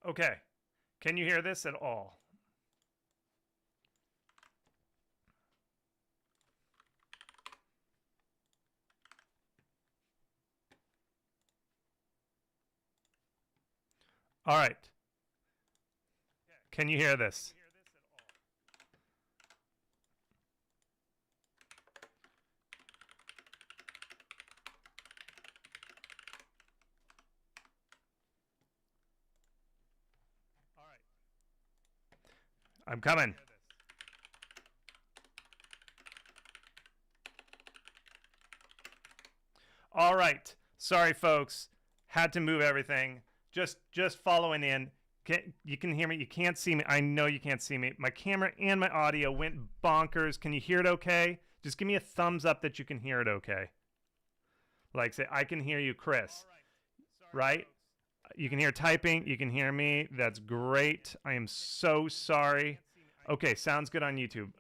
Okay. Can you hear this at all? All right. Can you hear this? I'm coming. All right. Sorry, folks. Had to move everything. Just following in. You can hear me. You can't see me. I know you can't see me. My camera and my audio went bonkers. Can you hear it okay? Just give me a thumbs up that you can hear it okay. Like, say, I can hear you, Chris. Right? You can hear typing. You can hear me. That's great. I am so sorry. Okay, sounds good on YouTube.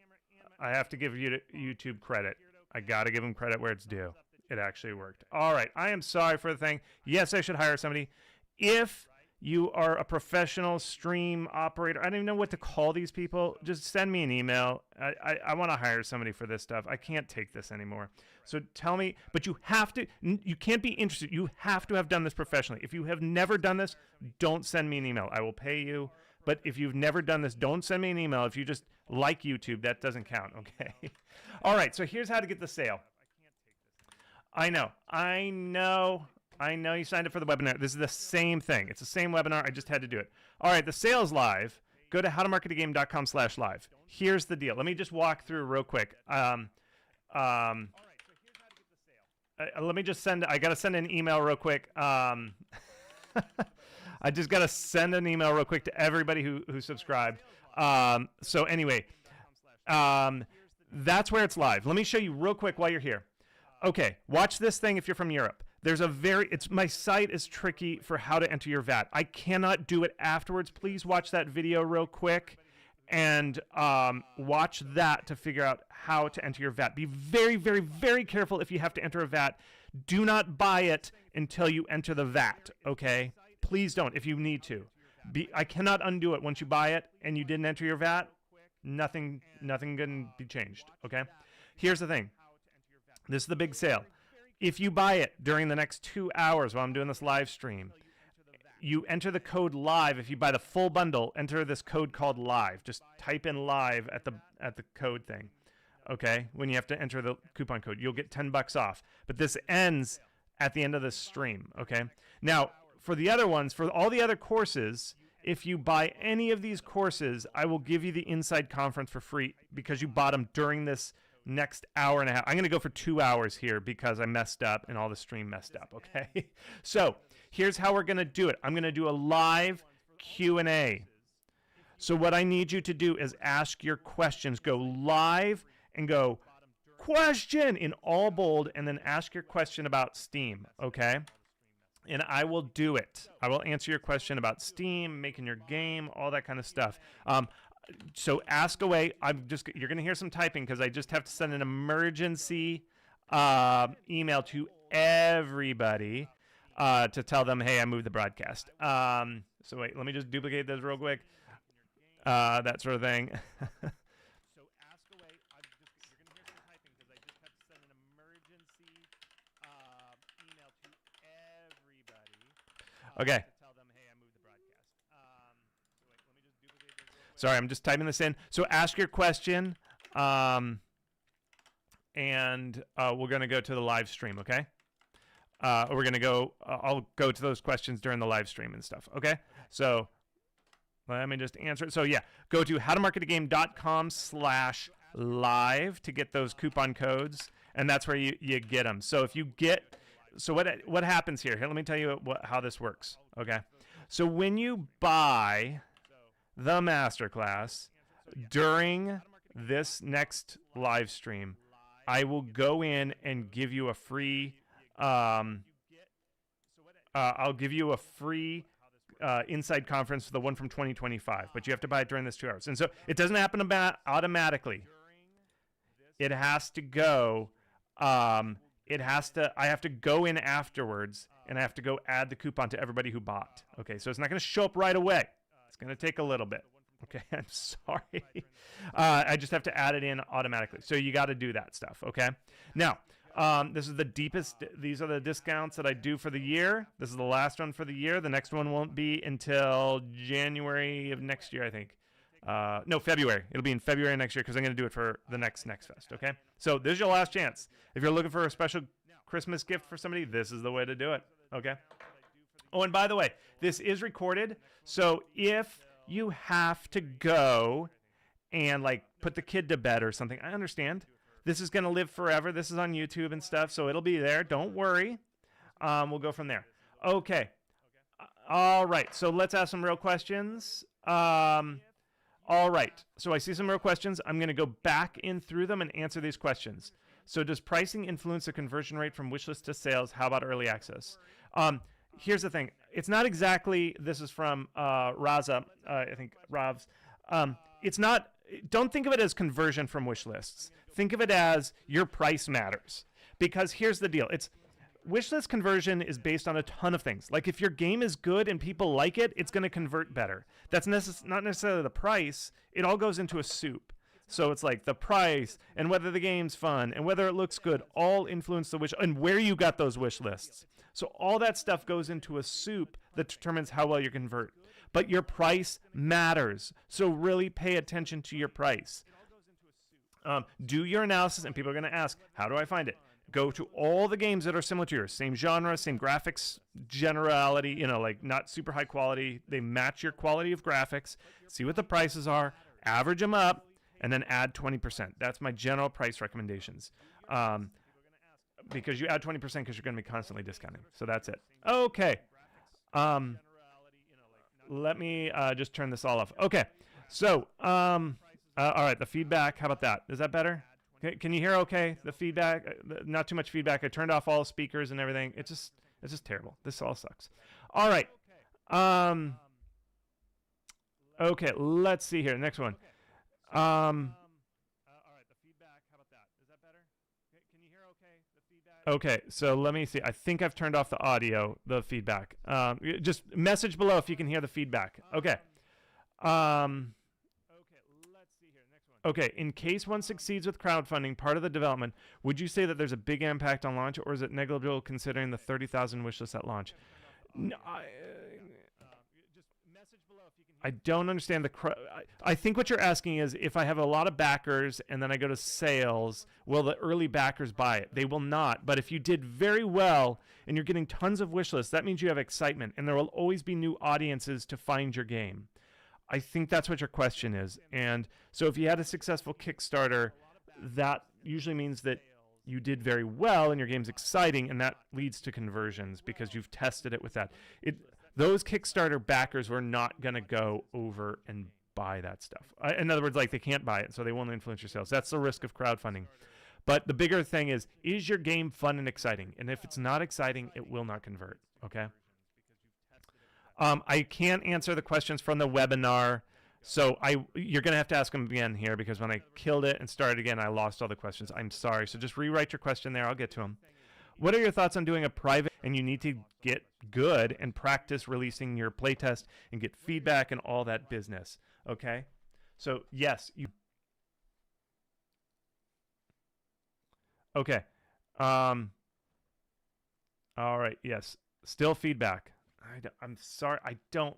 I have to give YouTube credit. I got to give them credit where it's due. It actually worked. All right. I am sorry for the thing. Yes, I should hire somebody. If you are a professional stream operator, I don't even know what to call these people. Just send me an email. I want to hire somebody for this stuff. I can't take this anymore. So tell me, but you have to, you can't be interested. You have to have done this professionally. If you have never done this, don't send me an email. I will pay you. But if you've never done this, don't send me an email. If you just like YouTube, that doesn't count, okay? All right, so here's how to get the sale. I know you signed up for the webinar. This is the same thing. It's the same webinar. I just had to do it. All right, the sale's live. Go to howtomarketagame.com/live. Here's the deal. Let me just walk through real quick. Let me just I got to send an email real quick. I just got to send an email real quick to everybody who subscribed. So anyway, that's where it's live. Let me show you real quick while you're here. Okay, watch this thing if you're from Europe. There's a my site is tricky for how to enter your VAT. I cannot do it afterwards. Please watch that video real quick and watch that to figure out how to enter your VAT. Be very, very, very careful if you have to enter a VAT. Do not buy it until you enter the VAT, okay? Please don't if you need to. I cannot undo it once you buy it and you didn't enter your VAT. Nothing can be changed, okay? Here's the thing. This is the big sale. If you buy it during the next 2 hours while I'm doing this live stream, you enter the code LIVE. If you buy the full bundle, enter this code called LIVE. Just type in LIVE at the code thing, okay? When you have to enter the coupon code, you'll get $10 off. But this ends at the end of this stream, okay? Now, for the other ones, for all the other courses, if you buy any of these courses, I will give you the Inside Conference for free because you bought them during this next hour and a half. I'm going to go for 2 hours here because I messed up and all the stream messed up, okay? So here's how we're going to do it. I'm going to do a live Q&A. So what I need you to do is ask your questions. Go live and go question in all bold and then ask your question about Steam, okay? And I will do it. I will answer your question about Steam, making your game, all that kind of stuff. So ask away. You're going to hear some typing because I just have to send an emergency email to everybody to tell them, hey, I moved the broadcast. So wait, let me just duplicate this real quick. That sort of thing. So ask away. You're going to hear some typing because I just have to send an emergency email to everybody. Okay. To tell them, hey, I moved the broadcast. So wait, let me just duplicate this real quick. Sorry, I'm just typing this in. So ask your question, and we're going to go to the live stream, okay? We're going to go, I'll go to those questions during the live stream and stuff, okay? So let me just answer it. So yeah, go to howtomarketagame.com/live to get those coupon codes, and that's where you get them. So if you get, so what happens here? Here, let me tell you how this works, okay? So when you buy the Masterclass during this next live stream, I will go in and give you a free, I'll give you a free Inside Conference for the one from 2025, but you have to buy it during this 2 hours. And so it doesn't happen automatically. It has to go, I have to go in afterwards and I have to go add the coupon to everybody who bought. Okay, so it's not going to show up right away. It's going to take a little bit. Okay, I'm sorry. I just have to add it in automatically. So you got to do that stuff, okay? Now, this is the deepest. These are the discounts that I do for the year. This is the last one for the year. The next one won't be until January of next year, I think. No, February. It'll be in February next year because I'm going to do it for the next Fest, okay? So this is your last chance. If you're looking for a special Christmas gift for somebody, this is the way to do it, okay? Oh, and by the way, this is recorded, so if you have to go and like put the kid to bed or something, I understand. This is going to live forever. This is on YouTube and stuff, so it'll be there. Don't worry. We'll go from there. Okay. All right. So let's ask some real questions. All right. So I see some real questions. I'm going to go back in through them and answer these questions. So does pricing influence the conversion rate from wishlist to sales? How about early access? Here's the thing. It's not exactly, this is from Raza, I think Rav's. It's not, don't think of it as conversion from wish lists. Think of it as your price matters. Because here's the deal. Wishlist conversion is based on a ton of things. Like if your game is good and people like it, it's going to convert better. That's not necessarily the price. It all goes into a soup. So it's like the price and whether the game's fun and whether it looks good all influence the wish and where you got those wish lists. So all that stuff goes into a soup that determines how well you convert. But your price matters. So really pay attention to your price. Do your analysis, and people are going to ask, how do I find it? Go to all the games that are similar to yours. Same genre, same graphics, generality, like not super high quality. They match your quality of graphics. See what the prices are, average them up, and then add 20%. That's my general price recommendations. Because you add 20% because you're going to be constantly discounting. So that's it. Okay. Let me just turn this all off. Okay. So, all right, the feedback. How about that? Is that better? Okay. Can you hear okay? The feedback, not too much feedback. I turned off all speakers and everything. It's just terrible. This all sucks. All right. Okay, let's see here. Next one. All right, the feedback. How about that? Is that better? Okay, can you hear okay? The feedback. Okay, so let me see. I think I've turned off the audio, the feedback. Just message below if you can hear the feedback. Okay. Okay, let's see here. Next one. Okay, in case one succeeds with crowdfunding, part of the development, would you say that there's a big impact on launch, or is it negligible considering the 30,000 wishlist at launch? No, I don't understand I think what you're asking is if I have a lot of backers and then I go to sales, will the early backers buy it? They will not. But if you did very well and you're getting tons of wish lists, that means you have excitement and there will always be new audiences to find your game. I think that's what your question is. And so if you had a successful Kickstarter, that usually means that you did very well and your game's exciting, and that leads to conversions because you've tested it with that. Those Kickstarter backers were not going to go over and buy that stuff. In other words, like they can't buy it, so they won't influence your sales. That's the risk of crowdfunding. But the bigger thing is your game fun and exciting? And if it's not exciting, it will not convert, okay? I can't answer the questions from the webinar, so you're going to have to ask them again here because when I killed it and started again, I lost all the questions. I'm sorry. So just rewrite your question there. I'll get to them. What are your thoughts on doing a private, and you need to get good and practice releasing your playtest and get feedback and all that business, okay? So, yes. Okay. All right, yes. Still feedback. I'm sorry. I don't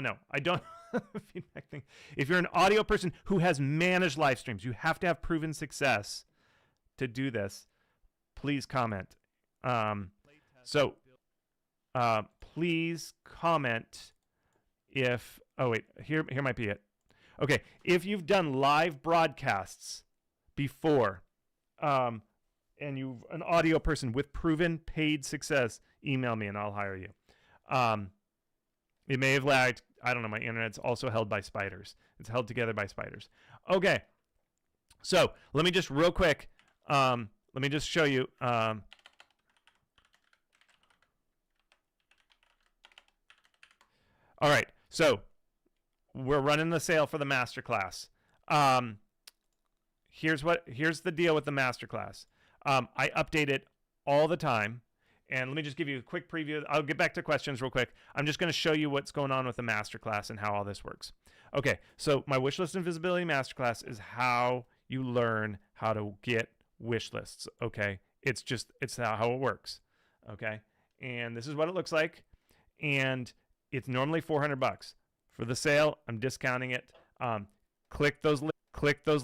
know. I don't feedback thing. If you're an audio person who has managed live streams, you have to have proven success to do this. Please comment. Please comment if, oh wait, here might be it. Okay, if you've done live broadcasts before, and you've an audio person with proven paid success, email me and I'll hire you. It may have lagged. I don't know. My internet's also held by spiders. It's held together by spiders. Okay, so let me just real quick. Let me just show you. All right, so we're running the sale for the Masterclass. Here's the deal with the Masterclass. I update it all the time, And let me just give you a quick preview. I'll get back to questions real quick. I'm just going to show you what's going on with the masterclass and how all this works. Okay, so my wishlist and visibility masterclass is how you learn how to get wish lists. Okay, it's how it works. Okay, and this is what it looks like, and it's normally $400 for the sale. I'm discounting it. Click those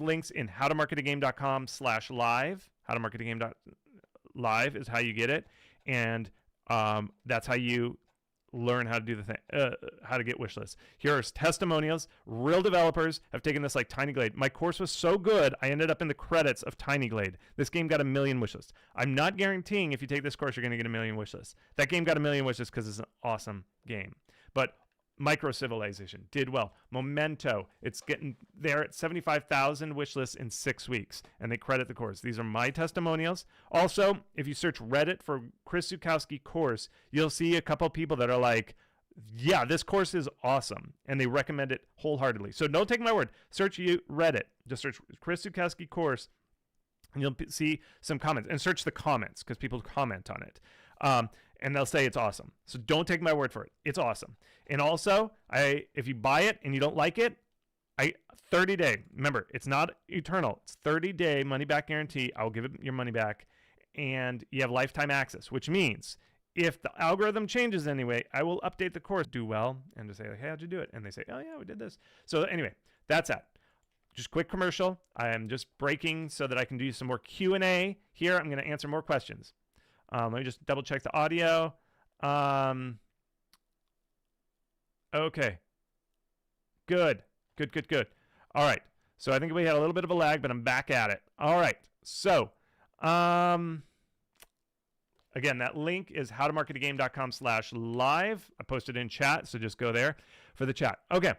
links in howtomarketagame.com/live. Howtomarketagame.live is how you get it, and that's how you learn how to do the thing, how to get wish lists. Here are testimonials. Real developers have taken this like TinyGlade. My course was so good, I ended up in the credits of TinyGlade. This game got 1 million wish lists. I'm not guaranteeing if you take this course, you're going to get 1 million wish lists. That game got 1 million wish lists because it's an awesome game. But Micro Civilization did well. Memento, it's getting there at 75,000 wish lists in 6 weeks, and they credit the course. These are my testimonials. Also, if you search Reddit for Chris Zukowski course, you'll see a couple people that are like, yeah, this course is awesome, and they recommend it wholeheartedly. So don't take my word. Search Reddit. Just search Chris Zukowski course, and you'll see some comments. And search the comments, because people comment on it. And they'll say it's awesome. So don't take my word for it. It's awesome. And also, if you buy it and you don't like it, 30-day. Remember, it's not eternal. It's 30-day money-back guarantee. I'll give it your money back. And you have lifetime access, which means if the algorithm changes anyway, I will update the course. Do well and just say, hey, how'd you do it? And they say, oh, yeah, we did this. So anyway, that's that. Just quick commercial. I am just breaking so that I can do some more Q&A here. I'm going to answer more questions. Let me just double check the audio. Okay. Good. All right. So I think we had a little bit of a lag, but I'm back at it. All right. So, again, that link is howtomarketagame.com/live. I posted in chat, so just go there for the chat. Okay.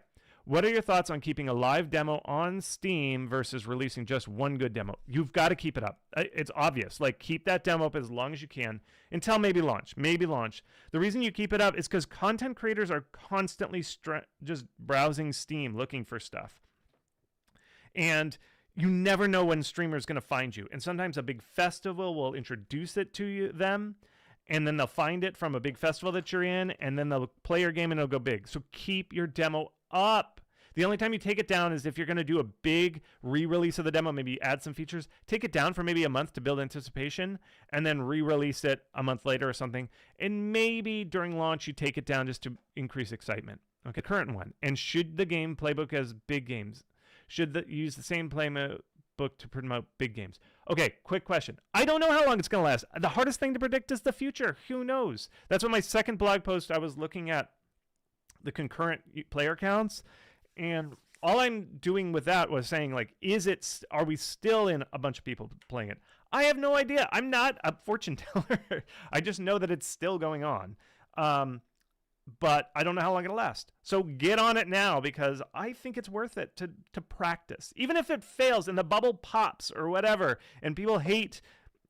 What are your thoughts on keeping a live demo on Steam versus releasing just one good demo? You've got to keep it up. It's obvious. Like, keep that demo up as long as you can until maybe launch. The reason you keep it up is because content creators are constantly just browsing Steam looking for stuff. And you never know when streamer's going to find you. And sometimes a big festival will introduce it to them, and then they'll find it from a big festival that you're in, and then they'll play your game and it'll go big. So keep your demo up. The only time you take it down is if you're going to do a big re-release of the demo, maybe add some features. Take it down for maybe a month to build anticipation, and then re-release it a month later or something. And maybe during launch, you take it down just to increase excitement. Okay, current one. And should the game playbook as big games? Should use the same playbook to promote big games? Okay, quick question. I don't know how long it's going to last. The hardest thing to predict is the future. Who knows? That's what my second blog post, I was looking at the concurrent player counts, and all I'm doing with that was saying, like, are we still in a bunch of people playing it? I have no idea. I'm not a fortune teller. I just know that it's still going on. But I don't know how long it'll last. So get on it now, because I think it's worth it to practice. Even if it fails and the bubble pops or whatever, and people hate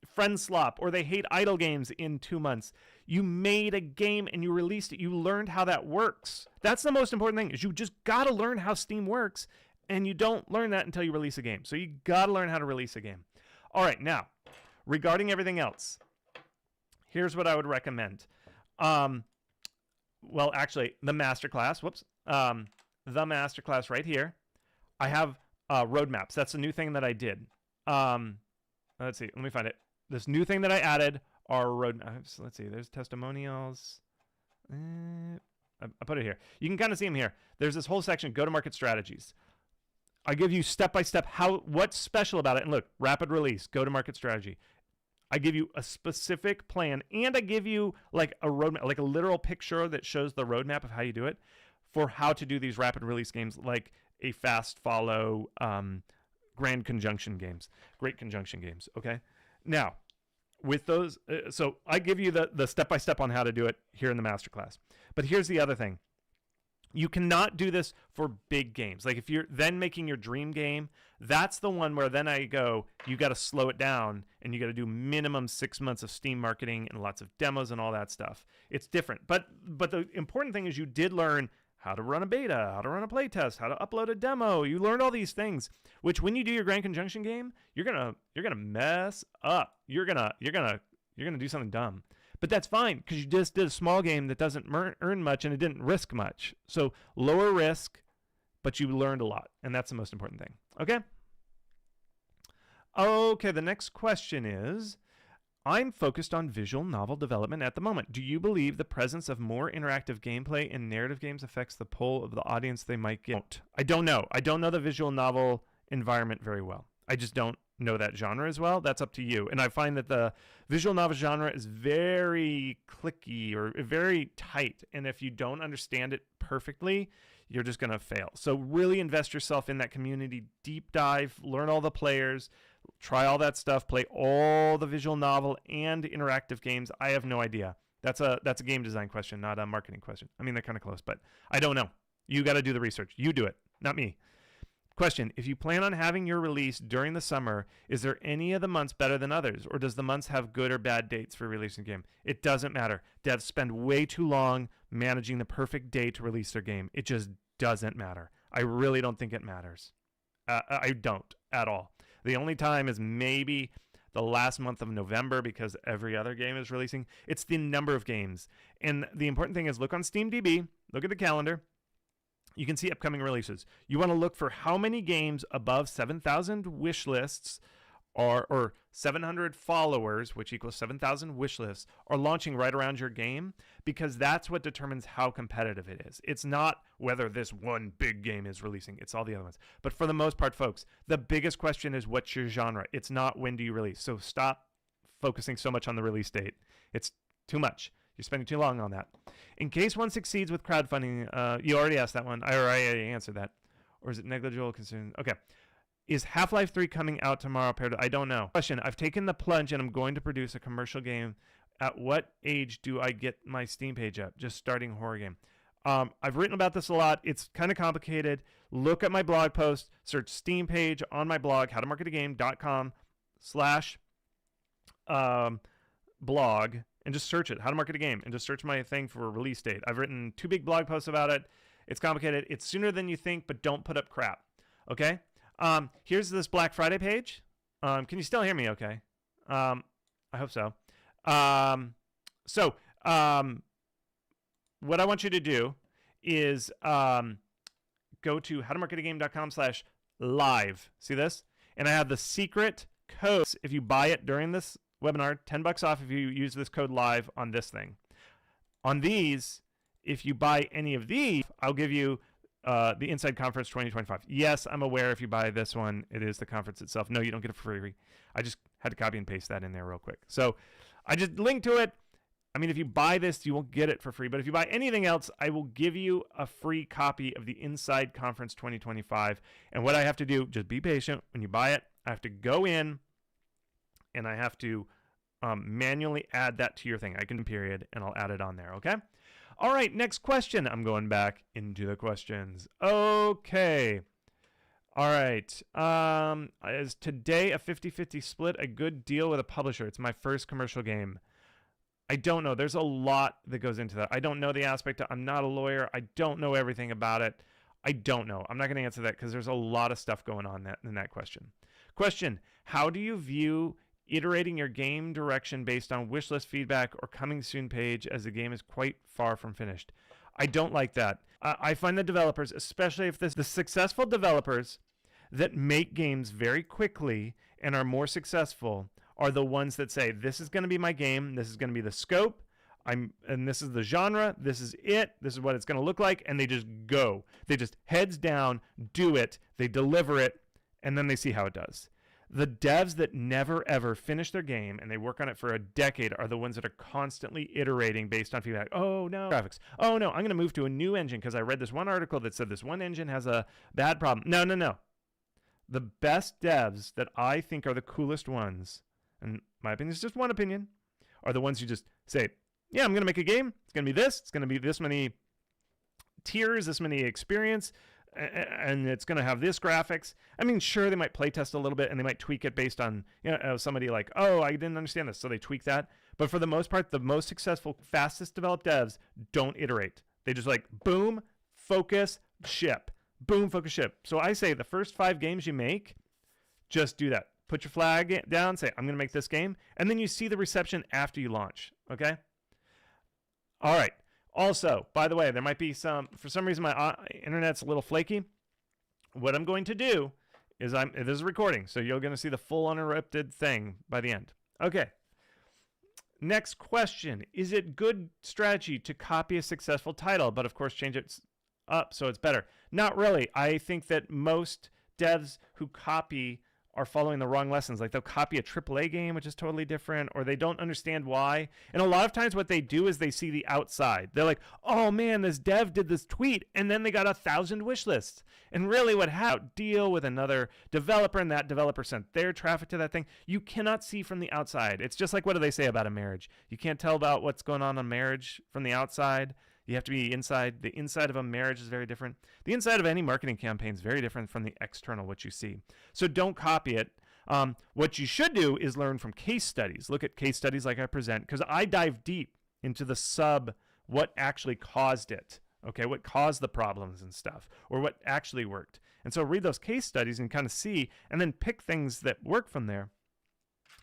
friend slop or they hate idle games in 2 months. You made a game and you released it. You learned how that works. That's the most important thing, is you just got to learn how Steam works, and you don't learn that until you release a game. So you got to learn how to release a game. All right, now, regarding everything else, here's what I would recommend. Well, actually, the Masterclass, the Masterclass right here. I have roadmaps. That's a new thing that I did. Let's see, let me find it. This new thing that I added are roadmaps. Let's see, there's testimonials. I put it here. You can kind of see them here. There's this whole section, go-to-market strategies. I give you step-by-step what's special about it. And look, rapid release, go-to-market strategy. I give you a specific plan, and I give you like a roadmap, like a literal picture that shows the roadmap of how you do it for how to do these rapid release games, like a fast follow, great conjunction games. Okay. Now, with those, so I give you the step-by-step on how to do it here in the Masterclass. But here's the other thing. You cannot do this for big games. Like if you're then making your dream game, that's the one where then I go, you got to slow it down and you got to do minimum 6 months of Steam marketing and lots of demos and all that stuff. It's different. But the important thing is you did learn how to run a beta, how to run a playtest, how to upload a demo. You learned all these things, which when you do your Grand Conjunction game, you're gonna mess up. You're gonna do something dumb. But that's fine because you just did a small game that doesn't earn much and it didn't risk much. So lower risk, but you learned a lot, and that's the most important thing. Okay? Okay, the next question is, I'm focused on visual novel development at the moment. Do you believe the presence of more interactive gameplay in narrative games affects the pull of the audience they might get? I don't know. I don't know the visual novel environment very well. I just don't know that genre as well. That's up to you. And I find that the visual novel genre is very clicky or very tight. And if you don't understand it perfectly, you're just going to fail. So really invest yourself in that community, deep dive, learn all the players, try all that stuff, play all the visual novel and interactive games. I have no idea. That's a game design question, not a marketing question. I mean, they're kind of close, but I don't know. You got to do the research. You do it, not me. Question, if you plan on having your release during the summer, is there any of the months better than others, or does the months have good or bad dates for releasing the game? It doesn't matter. Devs spend way too long managing the perfect day to release their game. It just doesn't matter. I really don't think it matters. I don't at all. The only time is maybe the last month of November because every other game is releasing. It's the number of games. And the important thing is look on SteamDB, look at the calendar. You can see upcoming releases. You want to look for how many games above 7,000 wish lists or 700 followers, which equals 7,000 wish lists, are launching right around your game, because that's what determines how competitive it is. It's not whether this one big game is releasing. It's all the other ones. But for the most part, folks, the biggest question is what's your genre? It's not when do you release. So stop focusing so much on the release date. It's too much. You're spending too long on that. In case one succeeds with crowdfunding, you already asked that one. I already answered that. Or is it negligible concern? Okay. Is Half-Life 3 coming out tomorrow? I don't know. Question, I've taken the plunge and I'm going to produce a commercial game. At what age do I get my Steam page up? Just starting a horror game. I've written about this a lot. It's kind of complicated. Look at my blog post. Search Steam page on my blog, howtomarketagame.com/blog. And just search it, how to market a game, and just search my thing for a release date. I've written 2 big blog posts about it. It's complicated. It's sooner than you think, but don't put up crap. Okay? Here's this Black Friday page. Can you still hear me okay? I hope so. What I want you to do is go to howtomarketagame.com/live. See this? And I have the secret code if you buy it during this webinar, $10 off if you use this code live on this thing. On these, if you buy any of these, I'll give you the Inside Conference 2025. Yes, I'm aware if you buy this one, it is the conference itself. No, you don't get it for free. I just had to copy and paste that in there real quick. So I just linked to it. I mean, if you buy this, you won't get it for free. But if you buy anything else, I will give you a free copy of the Inside Conference 2025. And what I have to do, just be patient. When you buy it, I have to go in and I have to manually add that to your thing. I can period, and I'll add it on there, okay? All right, next question. I'm going back into the questions. Okay. All right. Is today a 50-50 split a good deal with a publisher? It's my first commercial game. I don't know. There's a lot that goes into that. I don't know the aspect. I'm not a lawyer. I don't know everything about it. I don't know. I'm not going to answer that because there's a lot of stuff going on in that question. Question, how do you view iterating your game direction based on wishlist feedback or coming soon page as the game is quite far from finished? I don't like that. I find the developers, especially if the successful developers that make games very quickly and are more successful are the ones that say, this is going to be my game, this is going to be the scope, and this is the genre, this is it, this is what it's going to look like, and they just go. They just heads down, do it, they deliver it, and then they see how it does. The devs that never ever finish their game and they work on it for a decade are the ones that are constantly iterating based on feedback. Oh no, graphics. Oh no, I'm going to move to a new engine because I read this one article that said this one engine has a bad problem. No. The best devs that I think are the coolest ones, and my opinion is just one opinion, are the ones who just say, yeah, I'm going to make a game. It's going to be this. It's going to be this many tiers, this many experience, and it's going to have this graphics. I mean, sure, they might play test a little bit and they might tweak it based on, somebody like, oh, I didn't understand this, so they tweak that. But for the most part, the most successful, fastest developed devs don't iterate. They just like, boom, focus, ship. Boom, focus, ship. So I say the first 5 games you make, just do that. Put your flag down, say, I'm going to make this game, and then you see the reception after you launch, okay? All right. Also, by the way, there might be for some reason, my internet's a little flaky. What I'm going to do is this is recording, so you're going to see the full uninterrupted thing by the end. Okay. Next question. Is it good strategy to copy a successful title, but of course change it up so it's better? Not really. I think that most devs who copy are following the wrong lessons. Like they'll copy a AAA game, which is totally different, or they don't understand why. And a lot of times what they do is they see the outside. They're like, oh man, this dev did this tweet, and then they got 1,000 wish lists. And really what happened, deal with another developer, and that developer sent their traffic to that thing. You cannot see from the outside. It's just like, what do they say about a marriage? You can't tell about what's going on in marriage from the outside. You have to be inside. The inside of a marriage is very different. The inside of any marketing campaign is very different from the external, what you see. So don't copy it. What you should do is learn from case studies. Look at case studies like I present, because I dive deep into the what actually caused it. Okay, what caused the problems and stuff, or what actually worked. And so read those case studies and kind of see, and then pick things that work from there.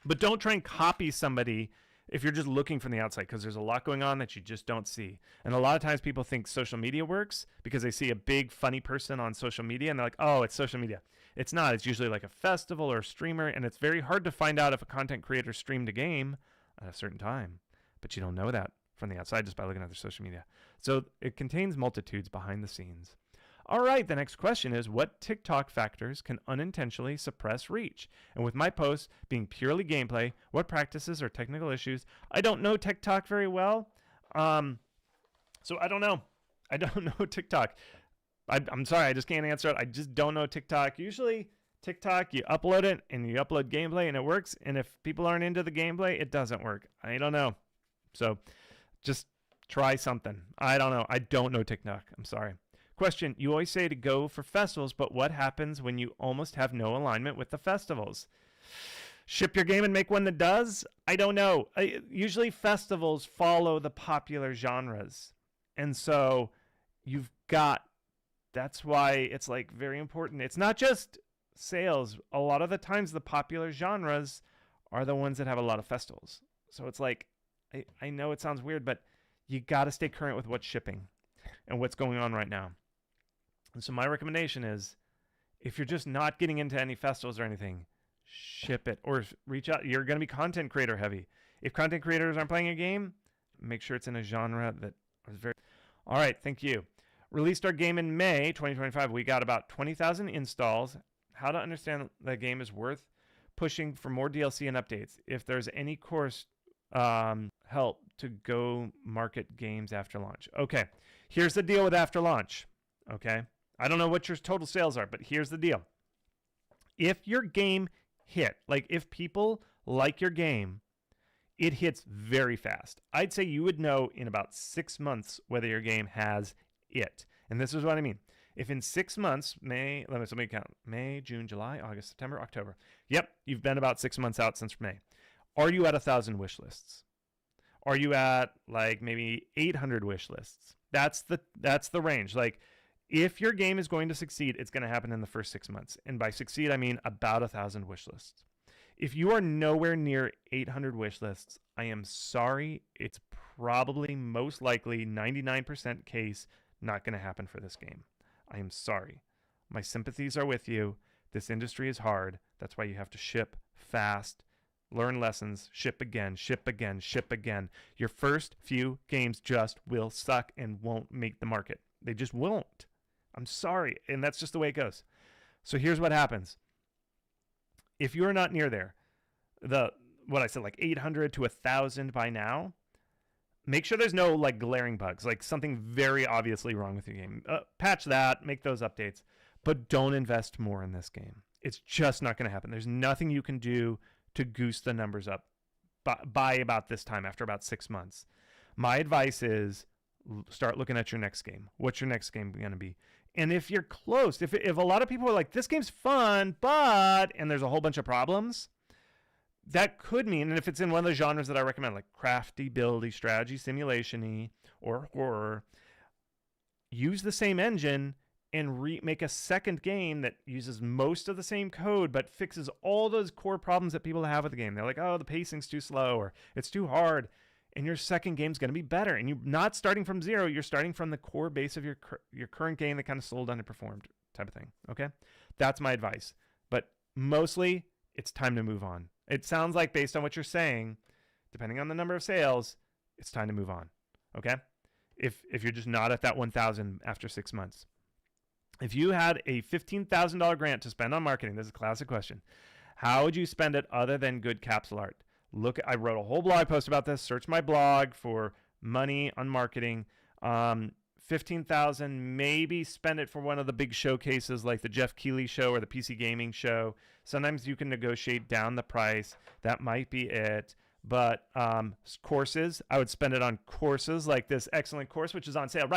But don't try and copy somebody if you're just looking from the outside, because there's a lot going on that you just don't see. And a lot of times people think social media works because they see a big funny person on social media and they're like, oh, it's social media. It's not. It's usually like a festival or a streamer, and it's very hard to find out if a content creator streamed a game at a certain time. But you don't know that from the outside just by looking at their social media. So it contains multitudes behind the scenes. All right, the next question is, what TikTok factors can unintentionally suppress reach? And with my posts being purely gameplay, what practices or technical issues? I don't know TikTok very well, so I don't know. I don't know TikTok. I'm sorry, I just can't answer it. I just don't know TikTok. Usually TikTok, you upload it and you upload gameplay and it works. And if people aren't into the gameplay, it doesn't work. I don't know. So just try something. I don't know. I don't know TikTok. I'm sorry. Question, you always say to go for festivals, but what happens when you almost have no alignment with the festivals? Ship your game and make one that does? I don't know. Usually festivals follow the popular genres. And so that's why it's like very important. It's not just sales. A lot of the times the popular genres are the ones that have a lot of festivals. So it's like, I know it sounds weird, but you got to stay current with what's shipping and what's going on right now. And so my recommendation is, if you're just not getting into any festivals or anything, ship it or reach out. You're going to be content creator heavy. If content creators aren't playing a game, make sure it's in a genre that is very... All right, thank you. Released our game in May 2025. We got about 20,000 installs. How to understand the game is worth pushing for more DLC and updates. If there's any course help to go market games after launch. Okay, here's the deal with after launch. Okay, I don't know what your total sales are, but here's the deal. If your game hit, like if people like your game, it hits very fast. I'd say you would know in about 6 months whether your game has it. And this is what I mean. If in 6 months, let me count. May, June, July, August, September, October. Yep, you've been about 6 months out since May. Are you at 1,000 wish lists? Are you at like maybe 800 wish lists? That's the range. Like, if your game is going to succeed, it's going to happen in the first 6 months. And by succeed, I mean about 1,000 wish lists. If you are nowhere near 800 wish lists, I am sorry. It's probably most likely 99% case not going to happen for this game. I am sorry. My sympathies are with you. This industry is hard. That's why you have to ship fast, learn lessons, ship again, ship again, ship again. Your first few games just will suck and won't make the market. They just won't. I'm sorry. And that's just the way it goes. So here's what happens. If you're not near there, what I said, like 800 to 1,000 by now, make sure there's no like glaring bugs, like something very obviously wrong with your game. Patch that, make those updates, but don't invest more in this game. It's just not going to happen. There's nothing you can do to goose the numbers up by about this time, after about 6 months. My advice is start looking at your next game. What's your next game going to be? And if you're close, if a lot of people are like, this game's fun, and there's a whole bunch of problems, that could mean, and if it's in one of the genres that I recommend, like crafty, buildy, strategy, simulation-y, or horror, use the same engine and make a second game that uses most of the same code but fixes all those core problems that people have with the game. They're like, oh, the pacing's too slow or it's too hard. and your second game is going to be better. And you're not starting from zero. You're starting from the core base of your current game that kind of sold, underperformed type of thing. Okay, that's my advice. But mostly, it's time to move on. It sounds like, based on what you're saying, depending on the number of sales, it's time to move on. Okay, if you're just not at that 1,000 after 6 months. If you had a $15,000 grant to spend on marketing, this is a classic question. How would you spend it other than good capsule art? I wrote a whole blog post about this. Search my blog for money on marketing. 15,000, maybe spend it for one of the big showcases like the Jeff Keighley show or the PC Gaming show. Sometimes you can negotiate down the price. That might be it. But courses, I would spend it on courses like this excellent course, which is on sale right